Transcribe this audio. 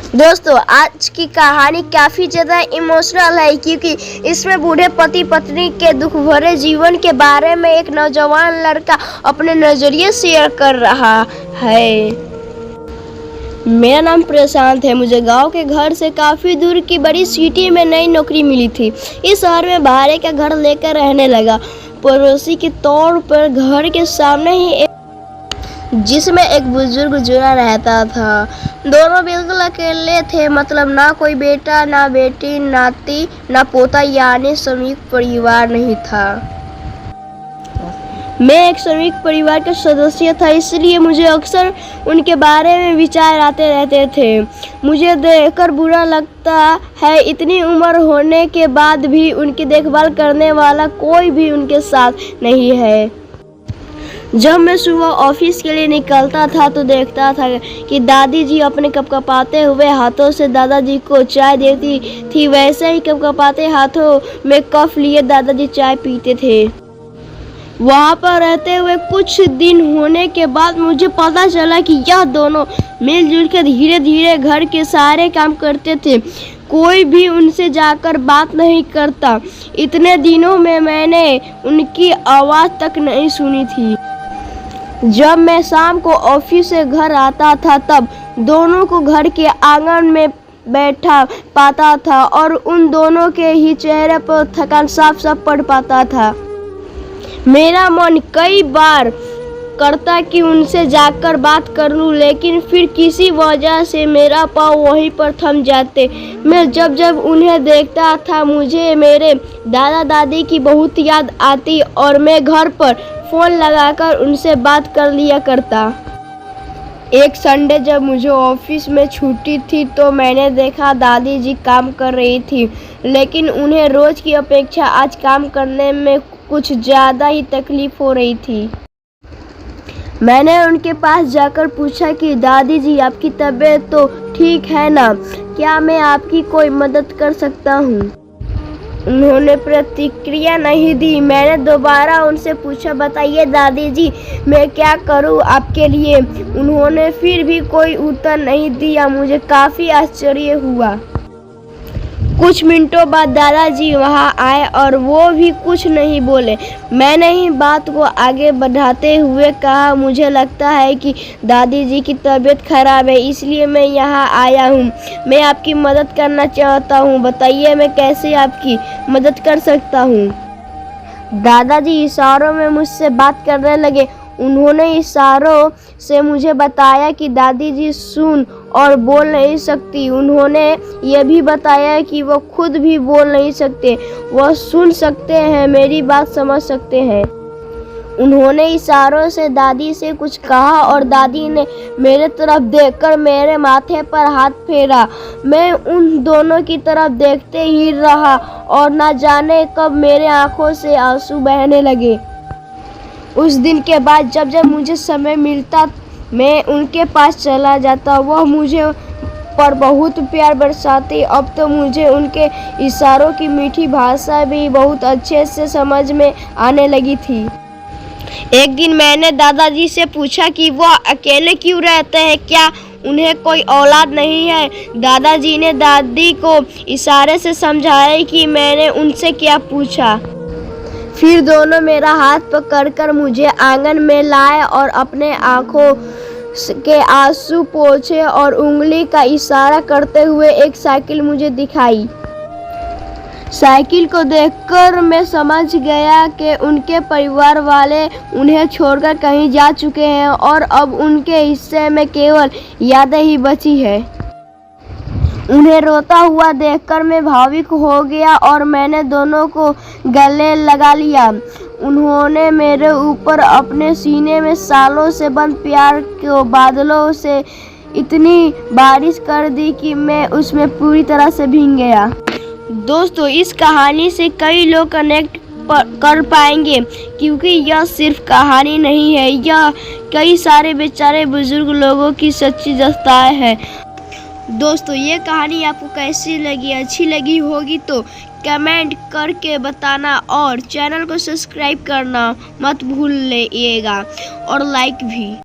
दोस्तों आज की कहानी काफ़ी ज़्यादा इमोशनल है क्योंकि इसमें बूढ़े पति पत्नी के दुख भरे जीवन के बारे में एक नौजवान लड़का अपने नज़रिए शेयर कर रहा है। मेरा नाम प्रशांत है। मुझे गांव के घर से काफ़ी दूर की बड़ी सिटी में नई नौकरी मिली थी। इस शहर में भाड़े का घर लेकर रहने लगा। पड़ोसी के तौर पर घर के सामने ही जिसमें एक बुजुर्ग जोड़ा रहता था। दोनों बिल्कुल अकेले थे, मतलब ना कोई बेटा, ना बेटी, नाती, ना पोता, यानी संयुक्त परिवार नहीं था। मैं एक संयुक्त परिवार का सदस्य था, इसलिए मुझे अक्सर उनके बारे में विचार आते रहते थे। मुझे देखकर बुरा लगता है, इतनी उम्र होने के बाद भी उनकी देखभाल करने वाला कोई भी उनके साथ नहीं है। जब मैं सुबह ऑफिस के लिए निकलता था तो देखता था कि दादी जी अपने कपकपाते हुए हाथों से दादाजी को चाय देती थी। वैसे ही कपकपाते हाथों में कप लिए दादाजी चाय पीते थे। वहाँ पर रहते हुए कुछ दिन होने के बाद मुझे पता चला कि यह दोनों मिलजुल कर धीरे धीरे घर के सारे काम करते थे। कोई भी उनसे जाकर बात नहीं करता। इतने दिनों में मैंने उनकी आवाज़ तक नहीं सुनी थी। जब मैं शाम को ऑफिस से घर आता था तब दोनों को घर के आंगन में बैठा पाता था और उन दोनों के ही चेहरे पर थकान साफ साफ पड़ पाता था। मेरा मन कई बार करता कि उनसे जाकर बात कर लूं, लेकिन फिर किसी वजह से मेरा पाँव वहीं पर थम जाते। मैं जब जब उन्हें देखता था मुझे मेरे दादा दादी की बहुत याद आती और मैं घर पर फ़ोन लगाकर उनसे बात कर लिया करता। एक संडे जब मुझे ऑफिस में छुट्टी थी तो मैंने देखा दादी जी काम कर रही थी, लेकिन उन्हें रोज़ की अपेक्षा आज काम करने में कुछ ज़्यादा ही तकलीफ़ हो रही थी। मैंने उनके पास जाकर पूछा कि दादी जी आपकी तबीयत तो ठीक है ना? क्या मैं आपकी कोई मदद कर सकता हूँ? उन्होंने प्रतिक्रिया नहीं दी। मैंने दोबारा उनसे पूछा, बताइए दादी जी मैं क्या करूं आपके लिए? उन्होंने फिर भी कोई उत्तर नहीं दिया। मुझे काफ़ी आश्चर्य हुआ। कुछ मिनटों बाद दादाजी वहां आए और वो भी कुछ नहीं बोले। मैंने ही बात को आगे बढ़ाते हुए कहा, मुझे लगता है कि दादी जी की तबीयत खराब है, इसलिए मैं यहाँ आया हूँ। मैं आपकी मदद करना चाहता हूँ। बताइए मैं कैसे आपकी मदद कर सकता हूँ? दादाजी इशारों में मुझसे बात करने लगे। उन्होंने इशारों से मुझे बताया कि दादी जी सुन और बोल नहीं सकती। उन्होंने ये भी बताया कि वो खुद भी बोल नहीं सकते, वह सुन सकते हैं, मेरी बात समझ सकते हैं। उन्होंने इशारों से दादी से कुछ कहा और दादी ने मेरे तरफ देखकर मेरे माथे पर हाथ फेरा। मैं उन दोनों की तरफ देखते ही रहा और न जाने कब मेरे आंखों से आंसू बहने लगे। उस दिन के बाद जब जब मुझे समय मिलता मैं उनके पास चला जाता। वह मुझे पर बहुत प्यार बरसाती। अब तो मुझे उनके इशारों की मीठी भाषा भी बहुत अच्छे से समझ में आने लगी थी। एक दिन मैंने दादाजी से पूछा कि वह अकेले क्यों रहते हैं, क्या उन्हें कोई औलाद नहीं है? दादाजी ने दादी को इशारे से समझाया कि मैंने उनसे क्या पूछा। फिर दोनों मेरा हाथ पकड़कर मुझे आंगन में लाए और अपने आंखों के आंसू पोंछे और उंगली का इशारा करते हुए एक साइकिल मुझे दिखाई। साइकिल को देखकर मैं समझ गया कि उनके परिवार वाले उन्हें छोड़कर कहीं जा चुके हैं और अब उनके हिस्से में केवल यादें ही बची है। उन्हें रोता हुआ देखकर मैं भावुक हो गया और मैंने दोनों को गले लगा लिया। उन्होंने मेरे ऊपर अपने सीने में सालों से बंद प्यार के बादलों से इतनी बारिश कर दी कि मैं उसमें पूरी तरह से भीग गया। दोस्तों इस कहानी से कई लोग कनेक्ट कर पाएंगे क्योंकि यह सिर्फ कहानी नहीं है, यह कई सारे बेचारे बुजुर्ग लोगों की सच्ची दास्तान है। दोस्तों ये कहानी आपको कैसी लगी? अच्छी लगी होगी तो कमेंट करके बताना और चैनल को सब्सक्राइब करना मत भूलिएगा और लाइक भी।